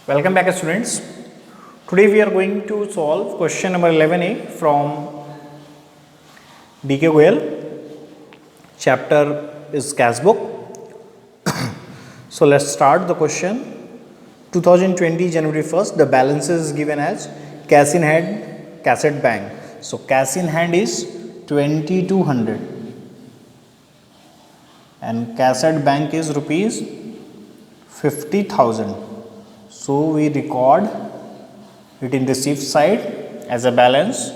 Welcome back students. Today we are going to solve question number 11a from DK Goyal. Chapter is cash book. So let's start the question. 2020 January 1st the balance is given as cash in hand, cash at bank. So cash in hand is 2200 and cash at bank is rupees 50,000. So we record it in receipt side as a balance.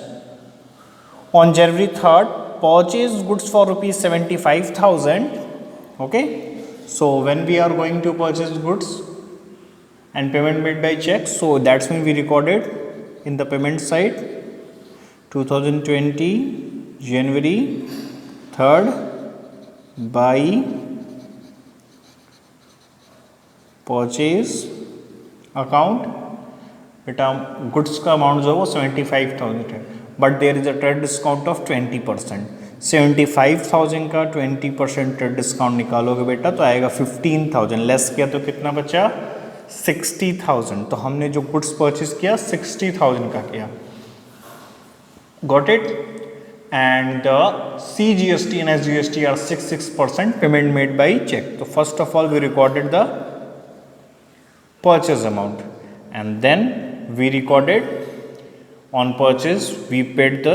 On January 3rd, purchase goods for rupees 75,000. Okay. So when we are going to purchase goods and payment made by check, so that's when we recorded in the payment side 2020 January 3rd by purchase account बेटा goods का amount जो है वो 75,000 है but there is a trade discount of 20%. 75,000 का 20% trade discount निकालोगे बेटा तो आएगा 15,000. लेस किया तो कितना बचा 60,000. तो हमने जो गुड्स परचेज किया 60,000 का किया. Got it. And the CGST and SGST are 6% payment made by cheque. So first of all we recorded the purchase amount and then we recorded on purchase we paid the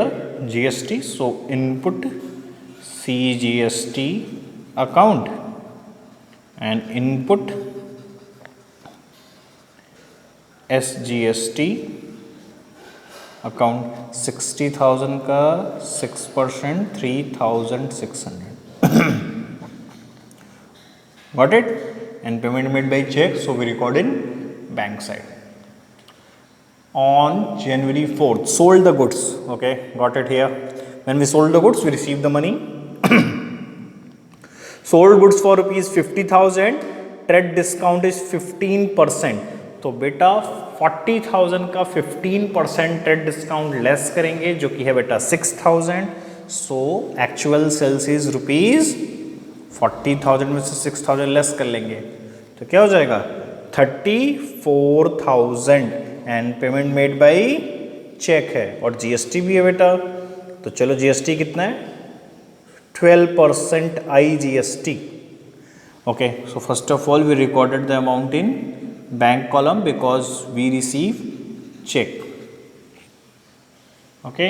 GST. So input CGST account and input SGST account. 60,000 का 6% 3,600. Got it? And payment made by check, so we record in bank side. On January 4th, sold the goods. Okay, got it here. When we sold the goods, we received the money. Sold goods for rupees 50,000. Trade discount is 15%. तो बेटा 40,000 का 15% trade discount less करेंगे जो कि है बेटा 6,000. So actual sales is rupees 40,000 में से 6,000 लेस कर लेंगे तो क्या हो जाएगा 34,000. And payment made by cheque है और GST भी है बेटा. तो चलो GST कितना है 12% IGST. Okay. So first of all we recorded the amount in bank column because we receive cheque. Okay.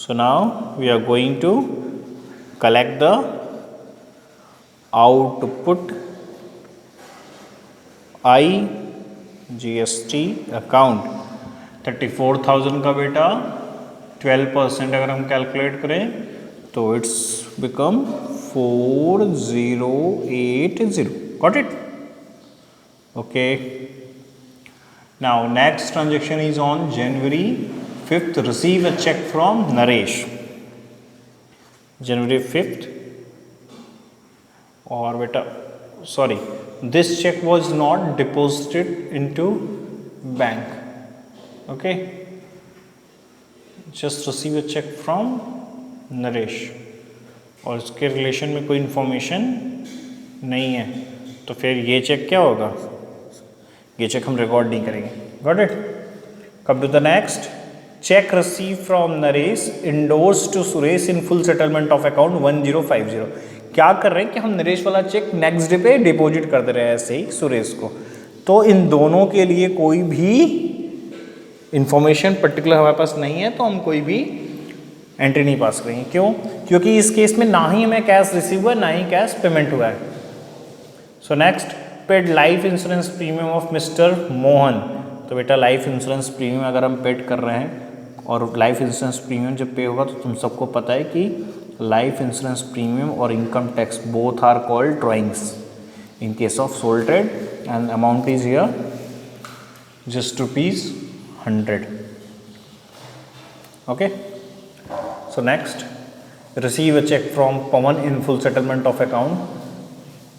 So now we are going to collect the output IGST account. 34,000 का बेटा 12% अगर हम कैलकुलेट करें तो it's become 4080. Got it. Okay. Now next transaction is on January 5th. Receive a cheque from Naresh. January 5th. और बेटा sorry this check was not deposited into bank. Okay, just receive a check from Naresh और इसके relation में कोई information नहीं है तो फिर ये चेक क्या होगा. ये चेक हम रिकॉर्ड नहीं करेंगे. Got it. Come to the next. Cheque receive from Naresh endorse to Suresh in full settlement of account 1050. क्या कर रहे हैं कि हम नरेश वाला चेक नेक्स्ट डे पे डिपॉजिट कर दे रहे हैं ऐसे ही सुरेश को. तो इन दोनों के लिए कोई भी इंफॉर्मेशन पर्टिकुलर हमारे पास नहीं है तो हम कोई भी एंट्री नहीं पास करेंगे. क्यों? क्योंकि इस केस में ना ही हमें कैश रिसीव हुआ ना ही कैश पेमेंट हुआ है. So next. Paid life insurance premium of mister Mohan. तो बेटा लाइफ इंश्योरेंस प्रीमियम अगर हम पेड कर रहे हैं और लाइफ इंश्योरेंस प्रीमियम जब पे होगा तो तुम सबको पता है कि लाइफ इंश्योरेंस प्रीमियम और income tax both are called drawings in case of sole trade and amount is here just rupees 100. Okay. So next. Receive a cheque from Pavan in full settlement of account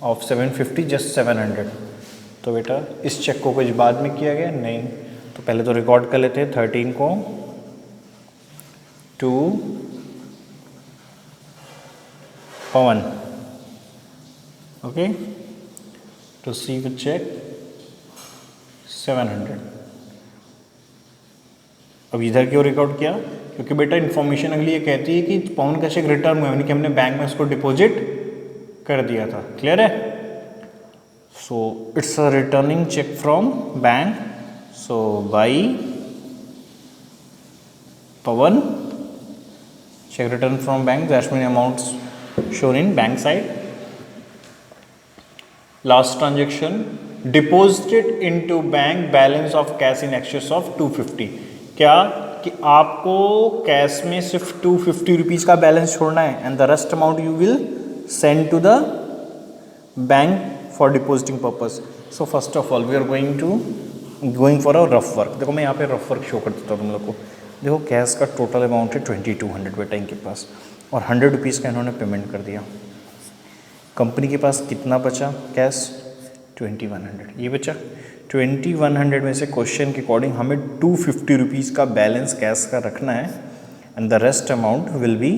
of 750 just 700. तो बेटा इस check को कुछ बाद में किया गया नहीं तो पहले तो रिकॉर्ड कर लेते हैं 13 को to Pavan. Okay. receive a check 700। अब इधर क्यों रिकॉर्ड किया? क्योंकि बेटा इन्फॉर्मेशन अगली ये कहती है कि पाउंड का चेक रिटर्न हुआ, यानी कि हमने बैंक में उसको डिपॉजिट कर दिया था। क्लियर है? So it's a returning cheque from bank. So by Pawan, check return from bank, that's many amounts shown in bank side. Last transaction, deposited into bank balance of cash in excess of 250। क्या कि आपको cash में सिर्फ 250 rupees का balance छोड़ना है and the rest amount you will send to the bank for depositing purpose. So first of all we are going for a rough work. देखो मैं यहाँ पे रफ वर्क शो कर देता हूँ तुम लोग को। देखो कैश का टोटल अमाउंट है 2200 बेटा इनके पास, और 100 रुपीज़ का इन्होंने पेमेंट कर दिया। कंपनी के पास कितना बचा कैश? 2100। ये बचा 2100 में से क्वेश्चन के अकॉर्डिंग हमें 250 रुपीज़ का बैलेंस कैश का रखना है and the rest amount will be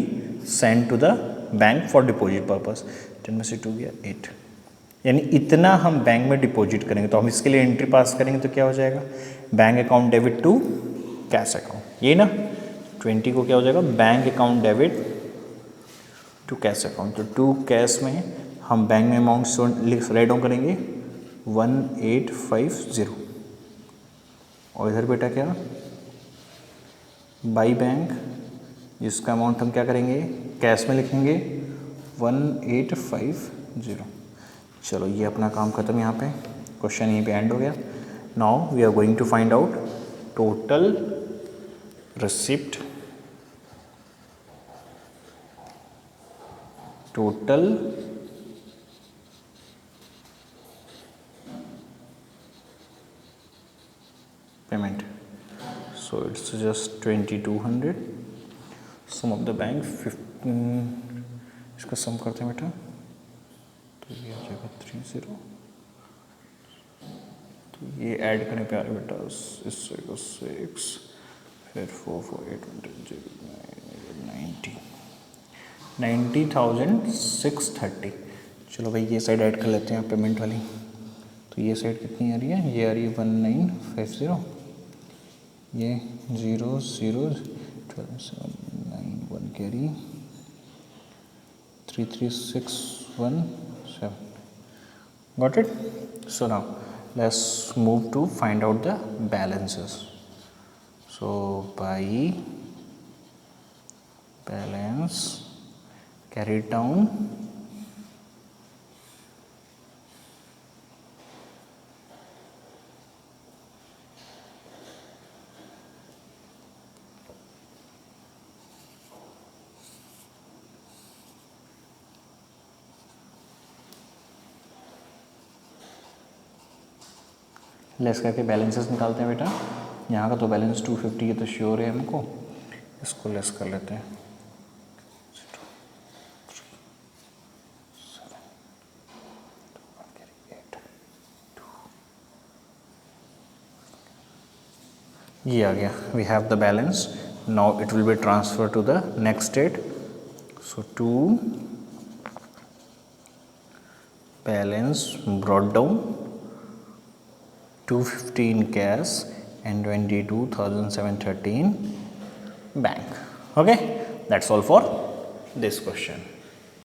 send to the bank for deposit purpose. 10 में से 2 गया 8, यानी इतना हम बैंक में डिपॉजिट करेंगे। तो हम इसके लिए एंट्री पास करेंगे तो क्या हो जाएगा? Bank account debit to cash account, ये ना 20 को क्या हो जाएगा? Bank account debit to cash account. तो टू कैश में हम बैंक में अमाउंट राइट डाउन करेंगे 1850, और इधर बेटा क्या? बाई बैंक, जिसका अमाउंट हम क्या करेंगे? कैश में लिखेंगे 1850। चलो ये अपना काम खत्म। यहाँ पे क्वेश्चन यहीं पे एंड हो गया। Now we are going to find out total receipt, total payment. So it's just 2200. Sum of the bank 15। इसका सम करते हैं बेटा, तो ये आ जाएगा 30। तो ये ऐड करने पे आ रहा है बेटा इससे 6, फिर 4 4 8 90,630। चलो भाई ये साइड ऐड कर लेते हैं पेमेंट वाली। तो ये साइड कितनी आ रही है? ये आ रही है 1950, ये 0 0 12 7 9 1 carry 33617। Got it? So now let's move to find out the balances. So by balance carried down less करके बैलेंसेस निकालते हैं बेटा। यहाँ का तो बैलेंस 250 है तो श्योर है हमको, इसको लेस कर लेते हैं। ये आ गया, we have the balance. Now it will be transfer to the next state. So to balance brought down 250 in cash and 22,713 bank. Okay, that's all for this question.